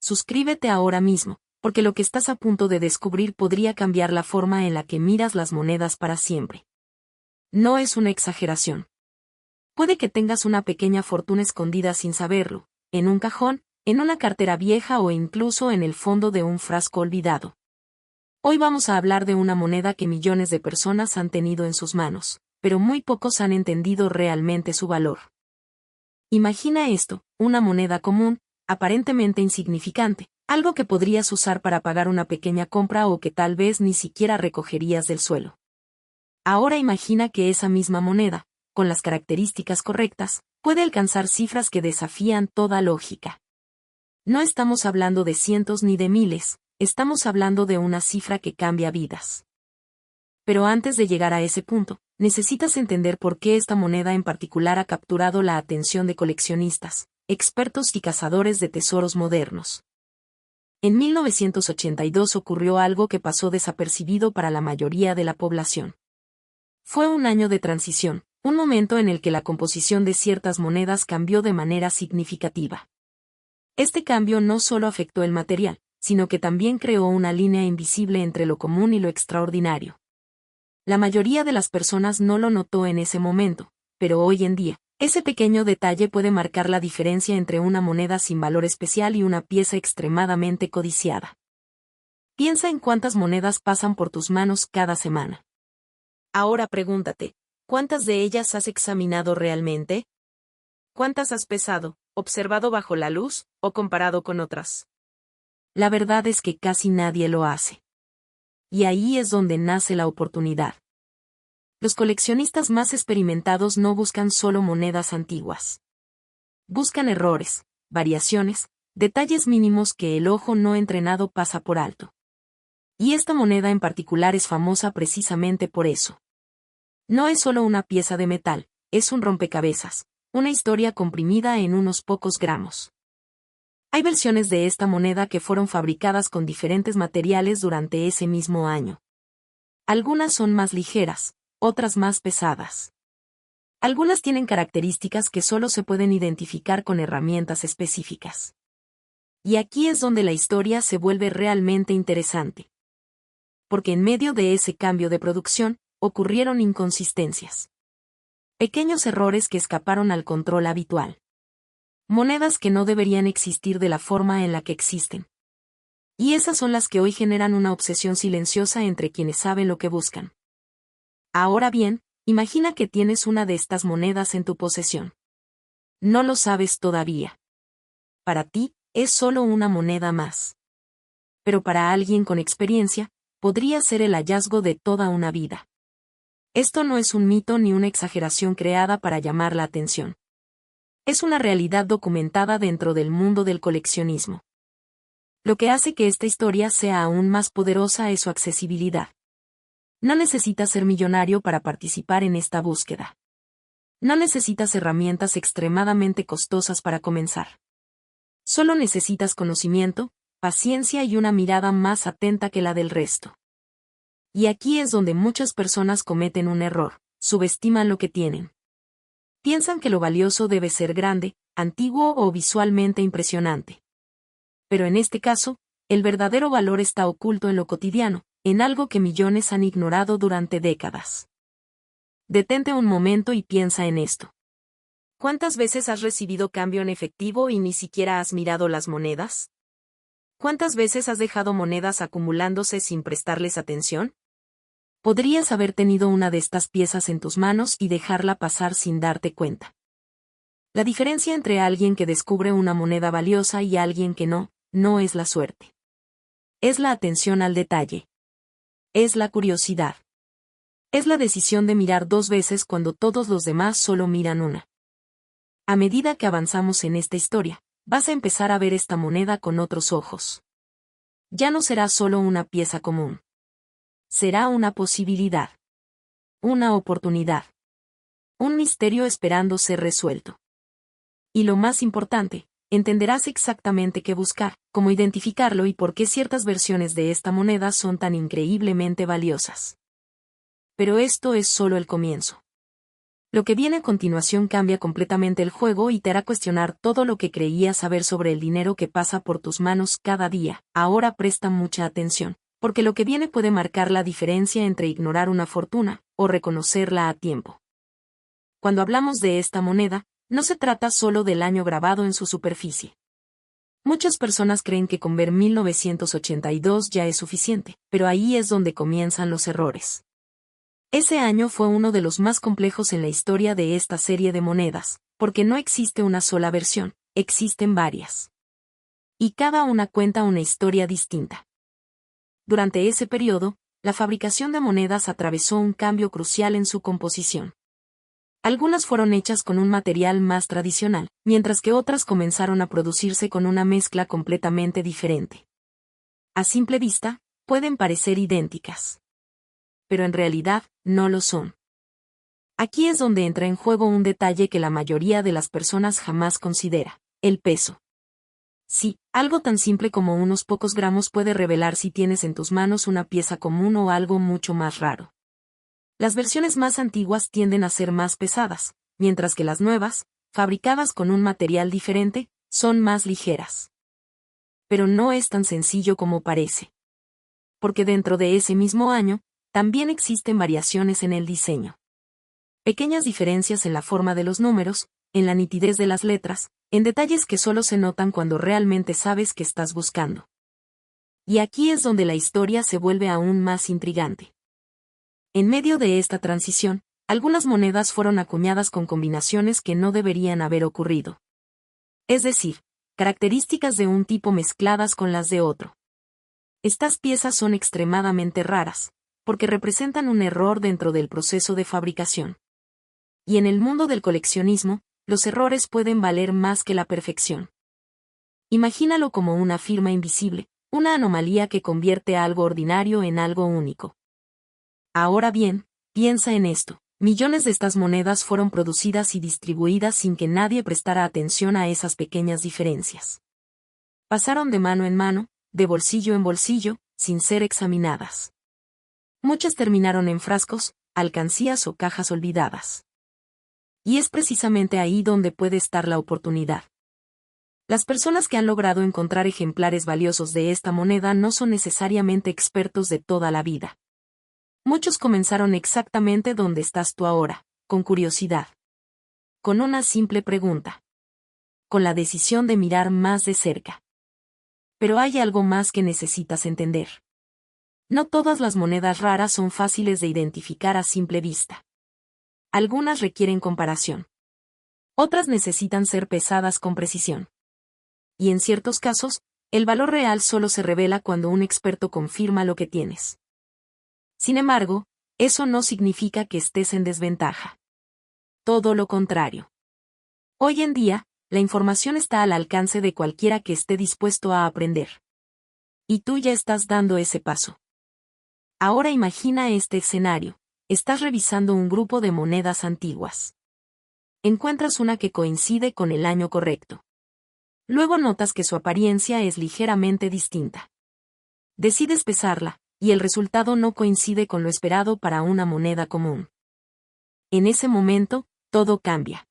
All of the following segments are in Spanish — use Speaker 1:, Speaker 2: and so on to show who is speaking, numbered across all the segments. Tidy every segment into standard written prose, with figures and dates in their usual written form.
Speaker 1: suscríbete ahora mismo, porque lo que estás a punto de descubrir podría cambiar la forma en la que miras las monedas para siempre. No es una exageración. Puede que tengas una pequeña fortuna escondida sin saberlo, en un cajón, en una cartera vieja o incluso en el fondo de un frasco olvidado. Hoy vamos a hablar de una moneda que millones de personas han tenido en sus manos, pero muy pocos han entendido realmente su valor. Imagina esto, una moneda común, aparentemente insignificante, algo que podrías usar para pagar una pequeña compra o que tal vez ni siquiera recogerías del suelo. Ahora imagina que esa misma moneda, con las características correctas, puede alcanzar cifras que desafían toda lógica. No estamos hablando de cientos ni de miles, estamos hablando de una cifra que cambia vidas. Pero antes de llegar a ese punto, necesitas entender por qué esta moneda en particular ha capturado la atención de coleccionistas, expertos y cazadores de tesoros modernos. En 1982 ocurrió algo que pasó desapercibido para la mayoría de la población. Fue un año de transición, un momento en el que la composición de ciertas monedas cambió de manera significativa. Este cambio no solo afectó el material, sino que también creó una línea invisible entre lo común y lo extraordinario. La mayoría de las personas no lo notó en ese momento, pero hoy en día, ese pequeño detalle puede marcar la diferencia entre una moneda sin valor especial y una pieza extremadamente codiciada. Piensa en cuántas monedas pasan por tus manos cada semana. Ahora pregúntate, ¿cuántas de ellas has examinado realmente? ¿Cuántas has pesado, observado bajo la luz, o comparado con otras? La verdad es que casi nadie lo hace. Y ahí es donde nace la oportunidad. Los coleccionistas más experimentados no buscan solo monedas antiguas. Buscan errores, variaciones, detalles mínimos que el ojo no entrenado pasa por alto. Y esta moneda en particular es famosa precisamente por eso. No es solo una pieza de metal, es un rompecabezas, una historia comprimida en unos pocos gramos. Hay versiones de esta moneda que fueron fabricadas con diferentes materiales durante ese mismo año. Algunas son más ligeras, otras más pesadas. Algunas tienen características que solo se pueden identificar con herramientas específicas. Y aquí es donde la historia se vuelve realmente interesante. Porque en medio de ese cambio de producción, ocurrieron inconsistencias. Pequeños errores que escaparon al control habitual. Monedas que no deberían existir de la forma en la que existen. Y esas son las que hoy generan una obsesión silenciosa entre quienes saben lo que buscan. Ahora bien, imagina que tienes una de estas monedas en tu posesión. No lo sabes todavía. Para ti, es solo una moneda más. Pero para alguien con experiencia, podría ser el hallazgo de toda una vida. Esto no es un mito ni una exageración creada para llamar la atención. Es una realidad documentada dentro del mundo del coleccionismo. Lo que hace que esta historia sea aún más poderosa es su accesibilidad. No necesitas ser millonario para participar en esta búsqueda. No necesitas herramientas extremadamente costosas para comenzar. Solo necesitas conocimiento, paciencia y una mirada más atenta que la del resto. Y aquí es donde muchas personas cometen un error, subestiman lo que tienen. Piensan que lo valioso debe ser grande, antiguo o visualmente impresionante. Pero en este caso, el verdadero valor está oculto en lo cotidiano, en algo que millones han ignorado durante décadas. Detente un momento y piensa en esto. ¿Cuántas veces has recibido cambio en efectivo y ni siquiera has mirado las monedas? ¿Cuántas veces has dejado monedas acumulándose sin prestarles atención? Podrías haber tenido una de estas piezas en tus manos y dejarla pasar sin darte cuenta. La diferencia entre alguien que descubre una moneda valiosa y alguien que no es la suerte. Es la atención al detalle. Es la curiosidad. Es la decisión de mirar dos veces cuando todos los demás solo miran una. A medida que avanzamos en esta historia, vas a empezar a ver esta moneda con otros ojos. Ya no será solo una pieza común. Será una posibilidad. Una oportunidad. Un misterio esperando ser resuelto. Y lo más importante, entenderás exactamente qué buscar, cómo identificarlo y por qué ciertas versiones de esta moneda son tan increíblemente valiosas. Pero esto es solo el comienzo. Lo que viene a continuación cambia completamente el juego y te hará cuestionar todo lo que creías saber sobre el dinero que pasa por tus manos cada día. Ahora presta mucha atención, porque lo que viene puede marcar la diferencia entre ignorar una fortuna o reconocerla a tiempo. Cuando hablamos de esta moneda, no se trata solo del año grabado en su superficie. Muchas personas creen que con ver 1982 ya es suficiente, pero ahí es donde comienzan los errores. Ese año fue uno de los más complejos en la historia de esta serie de monedas, porque no existe una sola versión, existen varias. Y cada una cuenta una historia distinta. Durante ese periodo, la fabricación de monedas atravesó un cambio crucial en su composición. Algunas fueron hechas con un material más tradicional, mientras que otras comenzaron a producirse con una mezcla completamente diferente. A simple vista, pueden parecer idénticas. Pero en realidad, no lo son. Aquí es donde entra en juego un detalle que la mayoría de las personas jamás considera: el peso. Sí, algo tan simple como unos pocos gramos puede revelar si tienes en tus manos una pieza común o algo mucho más raro. Las versiones más antiguas tienden a ser más pesadas, mientras que las nuevas, fabricadas con un material diferente, son más ligeras. Pero no es tan sencillo como parece. Porque dentro de ese mismo año, también existen variaciones en el diseño. Pequeñas diferencias en la forma de los números, en la nitidez de las letras, en detalles que solo se notan cuando realmente sabes qué estás buscando. Y aquí es donde la historia se vuelve aún más intrigante. En medio de esta transición, algunas monedas fueron acuñadas con combinaciones que no deberían haber ocurrido. Es decir, características de un tipo mezcladas con las de otro. Estas piezas son extremadamente raras, porque representan un error dentro del proceso de fabricación. Y en el mundo del coleccionismo, los errores pueden valer más que la perfección. Imagínalo como una firma invisible, una anomalía que convierte algo ordinario en algo único. Ahora bien, piensa en esto: millones de estas monedas fueron producidas y distribuidas sin que nadie prestara atención a esas pequeñas diferencias. Pasaron de mano en mano, de bolsillo en bolsillo, sin ser examinadas. Muchas terminaron en frascos, alcancías o cajas olvidadas. Y es precisamente ahí donde puede estar la oportunidad. Las personas que han logrado encontrar ejemplares valiosos de esta moneda no son necesariamente expertos de toda la vida. Muchos comenzaron exactamente donde estás tú ahora, con curiosidad. Con una simple pregunta. Con la decisión de mirar más de cerca. Pero hay algo más que necesitas entender. No todas las monedas raras son fáciles de identificar a simple vista. Algunas requieren comparación. Otras necesitan ser pesadas con precisión. Y en ciertos casos, el valor real solo se revela cuando un experto confirma lo que tienes. Sin embargo, eso no significa que estés en desventaja. Todo lo contrario. Hoy en día, la información está al alcance de cualquiera que esté dispuesto a aprender. Y tú ya estás dando ese paso. Ahora imagina este escenario: estás revisando un grupo de monedas antiguas. Encuentras una que coincide con el año correcto. Luego notas que su apariencia es ligeramente distinta. Decides pesarla, y el resultado no coincide con lo esperado para una moneda común. En ese momento, todo cambia.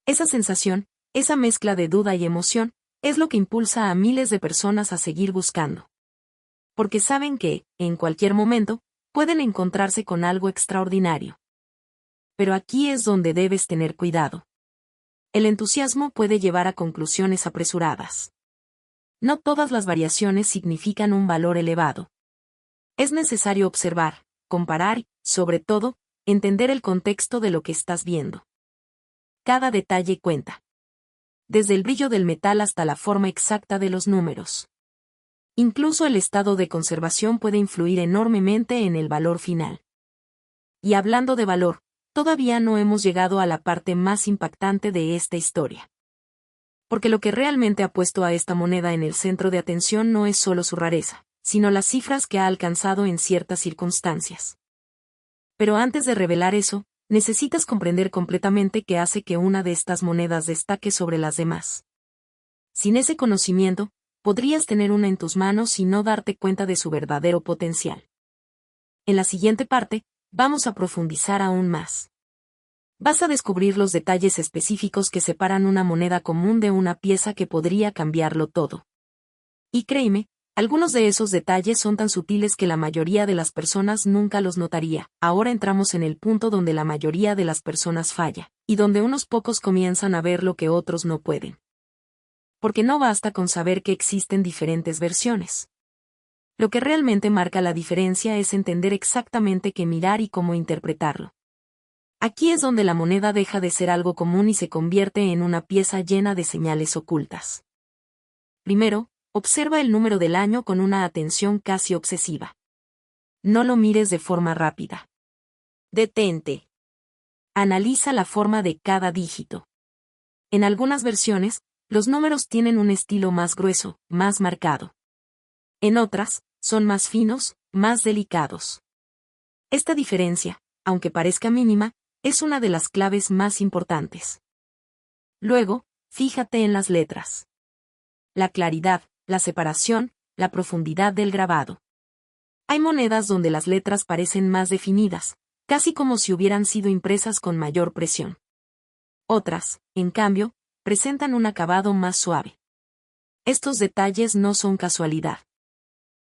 Speaker 1: Esa sensación, esa mezcla de duda y emoción, es lo que impulsa a miles de personas a seguir buscando. Porque saben que, en cualquier momento, pueden encontrarse con algo extraordinario. Pero aquí es donde debes tener cuidado. El entusiasmo puede llevar a conclusiones apresuradas. No todas las variaciones significan un valor elevado. Es necesario observar, comparar y, sobre todo, entender el contexto de lo que estás viendo. Cada detalle cuenta. Desde el brillo del metal hasta la forma exacta de los números. Incluso el estado de conservación puede influir enormemente en el valor final. Y hablando de valor, todavía no hemos llegado a la parte más impactante de esta historia. Porque lo que realmente ha puesto a esta moneda en el centro de atención no es solo su rareza, sino las cifras que ha alcanzado en ciertas circunstancias. Pero antes de revelar eso, necesitas comprender completamente qué hace que una de estas monedas destaque sobre las demás. Sin ese conocimiento, podrías tener una en tus manos y no darte cuenta de su verdadero potencial. En la siguiente parte, vamos a profundizar aún más. Vas a descubrir los detalles específicos que separan una moneda común de una pieza que podría cambiarlo todo. Y créeme, algunos de esos detalles son tan sutiles que la mayoría de las personas nunca los notaría. Ahora entramos en el punto donde la mayoría de las personas falla, y donde unos pocos comienzan a ver lo que otros no pueden. Porque no basta con saber que existen diferentes versiones. Lo que realmente marca la diferencia es entender exactamente qué mirar y cómo interpretarlo. Aquí es donde la moneda deja de ser algo común y se convierte en una pieza llena de señales ocultas. Primero, observa el número del año con una atención casi obsesiva. No lo mires de forma rápida. Detente. Analiza la forma de cada dígito. En algunas versiones, los números tienen un estilo más grueso, más marcado. En otras, son más finos, más delicados. Esta diferencia, aunque parezca mínima, es una de las claves más importantes. Luego, fíjate en las letras. La claridad, la separación, la profundidad del grabado. Hay monedas donde las letras parecen más definidas, casi como si hubieran sido impresas con mayor presión. Otras, en cambio, presentan un acabado más suave. Estos detalles no son casualidad.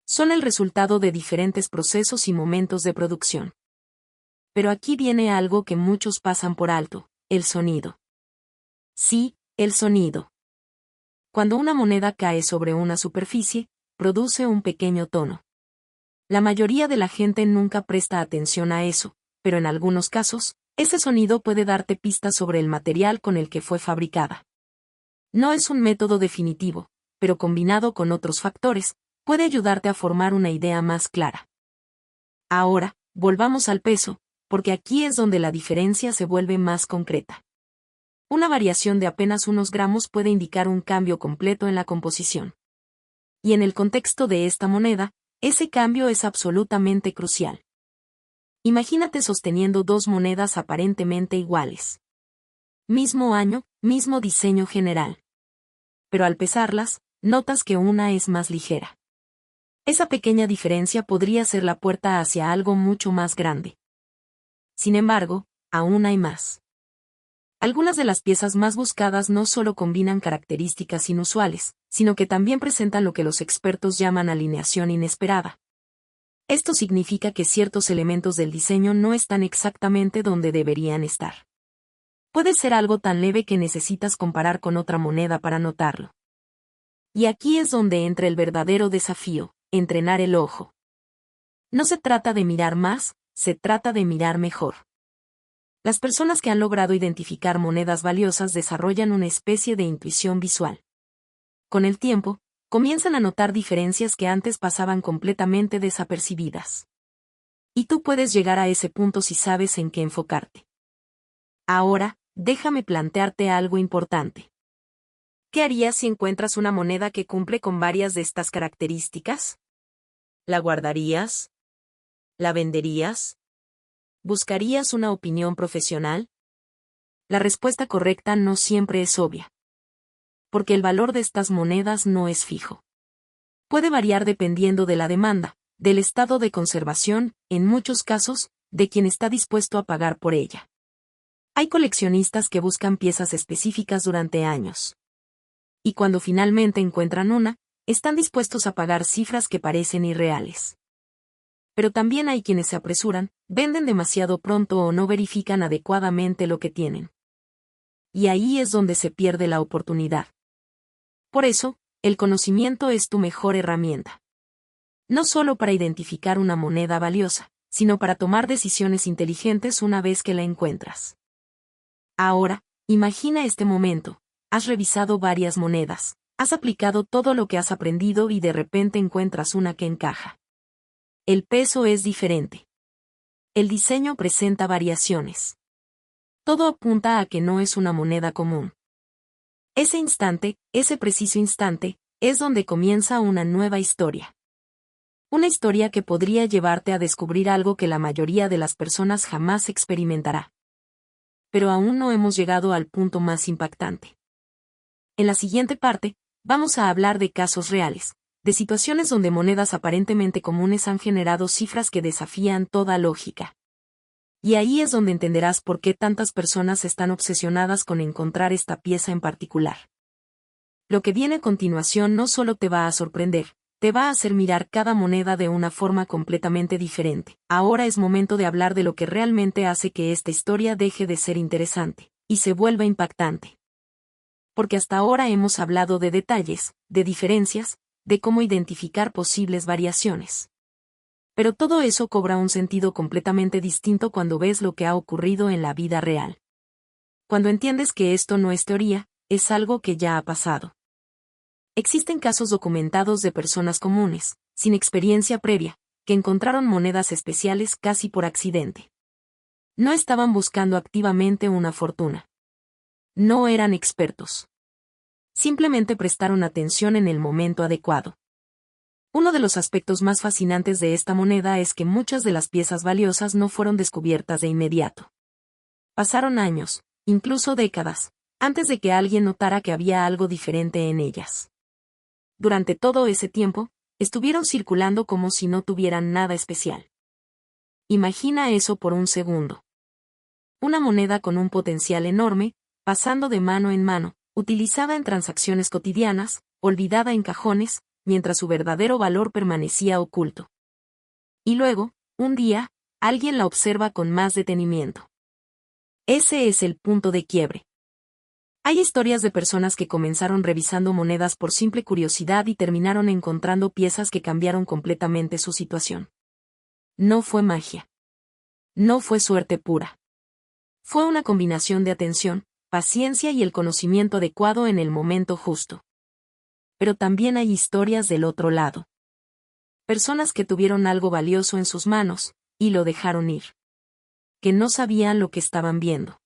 Speaker 1: Son el resultado de diferentes procesos y momentos de producción. Pero aquí viene algo que muchos pasan por alto, el sonido. Sí, el sonido. Cuando una moneda cae sobre una superficie, produce un pequeño tono. La mayoría de la gente nunca presta atención a eso, pero en algunos casos, ese sonido puede darte pistas sobre el material con el que fue fabricada. No es un método definitivo, pero combinado con otros factores, puede ayudarte a formar una idea más clara. Ahora, volvamos al peso, porque aquí es donde la diferencia se vuelve más concreta. Una variación de apenas unos gramos puede indicar un cambio completo en la composición. Y en el contexto de esta moneda, ese cambio es absolutamente crucial. Imagínate sosteniendo dos monedas aparentemente iguales. Mismo año, mismo diseño general. Pero al pesarlas, notas que una es más ligera. Esa pequeña diferencia podría ser la puerta hacia algo mucho más grande. Sin embargo, aún hay más. Algunas de las piezas más buscadas no solo combinan características inusuales, sino que también presentan lo que los expertos llaman alineación inesperada. Esto significa que ciertos elementos del diseño no están exactamente donde deberían estar. Puede ser algo tan leve que necesitas comparar con otra moneda para notarlo. Y aquí es donde entra el verdadero desafío, entrenar el ojo. No se trata de mirar más, se trata de mirar mejor. Las personas que han logrado identificar monedas valiosas desarrollan una especie de intuición visual. Con el tiempo, comienzan a notar diferencias que antes pasaban completamente desapercibidas. Y tú puedes llegar a ese punto si sabes en qué enfocarte. Ahora, déjame plantearte algo importante. ¿Qué harías si encuentras una moneda que cumple con varias de estas características? ¿La guardarías? ¿La venderías? ¿Buscarías una opinión profesional? La respuesta correcta no siempre es obvia. Porque el valor de estas monedas no es fijo. Puede variar dependiendo de la demanda, del estado de conservación, en muchos casos, de quien está dispuesto a pagar por ella. Hay coleccionistas que buscan piezas específicas durante años. Y cuando finalmente encuentran una, están dispuestos a pagar cifras que parecen irreales. Pero también hay quienes se apresuran, venden demasiado pronto o no verifican adecuadamente lo que tienen. Y ahí es donde se pierde la oportunidad. Por eso, el conocimiento es tu mejor herramienta. No solo para identificar una moneda valiosa, sino para tomar decisiones inteligentes una vez que la encuentras. Ahora, imagina este momento, has revisado varias monedas, has aplicado todo lo que has aprendido y de repente encuentras una que encaja. El peso es diferente. El diseño presenta variaciones. Todo apunta a que no es una moneda común. Ese instante, ese preciso instante, es donde comienza una nueva historia. Una historia que podría llevarte a descubrir algo que la mayoría de las personas jamás experimentará. Pero aún no hemos llegado al punto más impactante. En la siguiente parte, vamos a hablar de casos reales, de situaciones donde monedas aparentemente comunes han generado cifras que desafían toda lógica. Y ahí es donde entenderás por qué tantas personas están obsesionadas con encontrar esta pieza en particular. Lo que viene a continuación no solo te va a sorprender, te va a hacer mirar cada moneda de una forma completamente diferente. Ahora es momento de hablar de lo que realmente hace que esta historia deje de ser interesante y se vuelva impactante. Porque hasta ahora hemos hablado de detalles, de diferencias, de cómo identificar posibles variaciones. Pero todo eso cobra un sentido completamente distinto cuando ves lo que ha ocurrido en la vida real. Cuando entiendes que esto no es teoría, es algo que ya ha pasado. Existen casos documentados de personas comunes, sin experiencia previa, que encontraron monedas especiales casi por accidente. No estaban buscando activamente una fortuna. No eran expertos. Simplemente prestaron atención en el momento adecuado. Uno de los aspectos más fascinantes de esta moneda es que muchas de las piezas valiosas no fueron descubiertas de inmediato. Pasaron años, incluso décadas, antes de que alguien notara que había algo diferente en ellas. Durante todo ese tiempo, estuvieron circulando como si no tuvieran nada especial. Imagina eso por un segundo. Una moneda con un potencial enorme, pasando de mano en mano, utilizada en transacciones cotidianas, olvidada en cajones, mientras su verdadero valor permanecía oculto. Y luego, un día, alguien la observa con más detenimiento. Ese es el punto de quiebre. Hay historias de personas que comenzaron revisando monedas por simple curiosidad y terminaron encontrando piezas que cambiaron completamente su situación. No fue magia. No fue suerte pura. Fue una combinación de atención, paciencia y el conocimiento adecuado en el momento justo. Pero también hay historias del otro lado. Personas que tuvieron algo valioso en sus manos, y lo dejaron ir. Que no sabían lo que estaban viendo.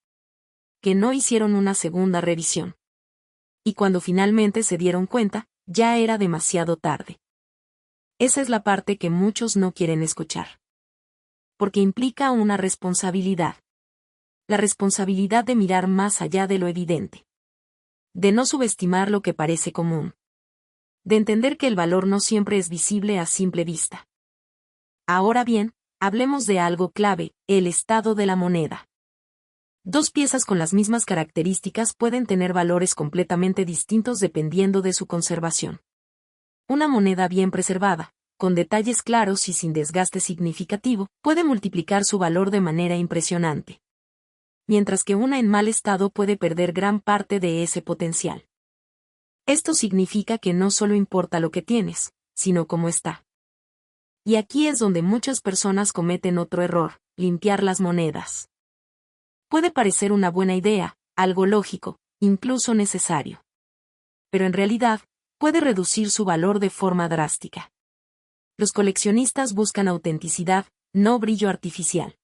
Speaker 1: Que no hicieron una segunda revisión. Y cuando finalmente se dieron cuenta, ya era demasiado tarde. Esa es la parte que muchos no quieren escuchar. Porque implica una responsabilidad. La responsabilidad de mirar más allá de lo evidente. De no subestimar lo que parece común. De entender que el valor no siempre es visible a simple vista. Ahora bien, hablemos de algo clave, el estado de la moneda. Dos piezas con las mismas características pueden tener valores completamente distintos dependiendo de su conservación. Una moneda bien preservada, con detalles claros y sin desgaste significativo, puede multiplicar su valor de manera impresionante. Mientras que una en mal estado puede perder gran parte de ese potencial. Esto significa que no solo importa lo que tienes, sino cómo está. Y aquí es donde muchas personas cometen otro error, limpiar las monedas. Puede parecer una buena idea, algo lógico, incluso necesario. Pero en realidad, puede reducir su valor de forma drástica. Los coleccionistas buscan autenticidad, no brillo artificial.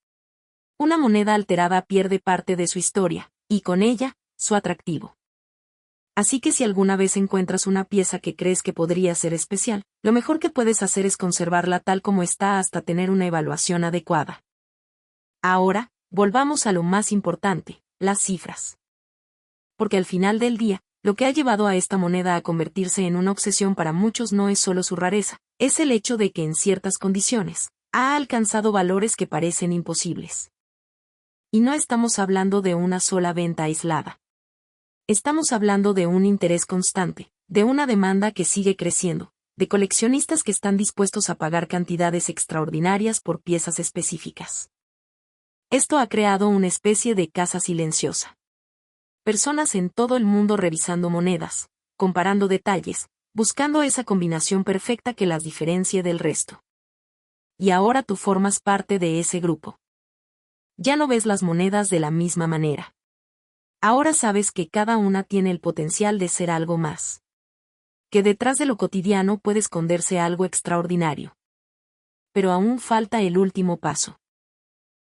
Speaker 1: Una moneda alterada pierde parte de su historia, y con ella, su atractivo. Así que si alguna vez encuentras una pieza que crees que podría ser especial, lo mejor que puedes hacer es conservarla tal como está hasta tener una evaluación adecuada. Ahora, volvamos a lo más importante, las cifras. Porque al final del día, lo que ha llevado a esta moneda a convertirse en una obsesión para muchos no es solo su rareza, es el hecho de que en ciertas condiciones, ha alcanzado valores que parecen imposibles. Y no estamos hablando de una sola venta aislada. Estamos hablando de un interés constante, de una demanda que sigue creciendo, de coleccionistas que están dispuestos a pagar cantidades extraordinarias por piezas específicas. Esto ha creado una especie de casa silenciosa. Personas en todo el mundo revisando monedas, comparando detalles, buscando esa combinación perfecta que las diferencie del resto. Y ahora tú formas parte de ese grupo. Ya no ves las monedas de la misma manera. Ahora sabes que cada una tiene el potencial de ser algo más. Que detrás de lo cotidiano puede esconderse algo extraordinario. Pero aún falta el último paso.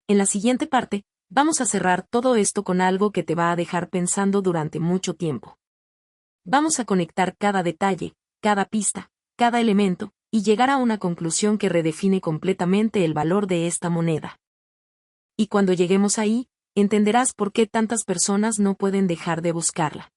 Speaker 1: En la siguiente parte, vamos a cerrar todo esto con algo que te va a dejar pensando durante mucho tiempo. Vamos a conectar cada detalle, cada pista, cada elemento, y llegar a una conclusión que redefine completamente el valor de esta moneda. Y cuando lleguemos ahí, entenderás por qué tantas personas no pueden dejar de buscarla.